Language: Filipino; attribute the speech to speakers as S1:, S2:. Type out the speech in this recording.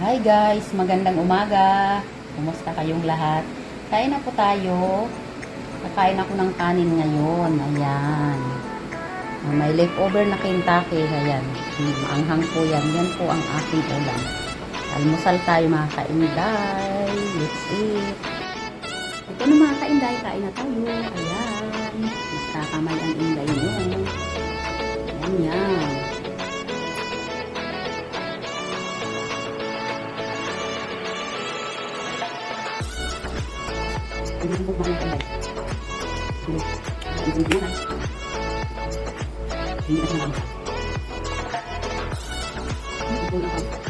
S1: Hi guys, magandang umaga. Kumusta kayong lahat? Kain na po tayo. Kakain ako ng kanin ngayon. Ayan. May leftover na Kentucky. Ayan. Maanghang po yan. Yan po ang aking ulam. Almusal tayo mga kainday. Let's eat. Ito na mga kainday. Kain na tayo. Ayan. Nagkakamay ang inday nyo. Ayan yan. Hindi ko ba nakalay? Hindi na. Hindi na. Hindi na.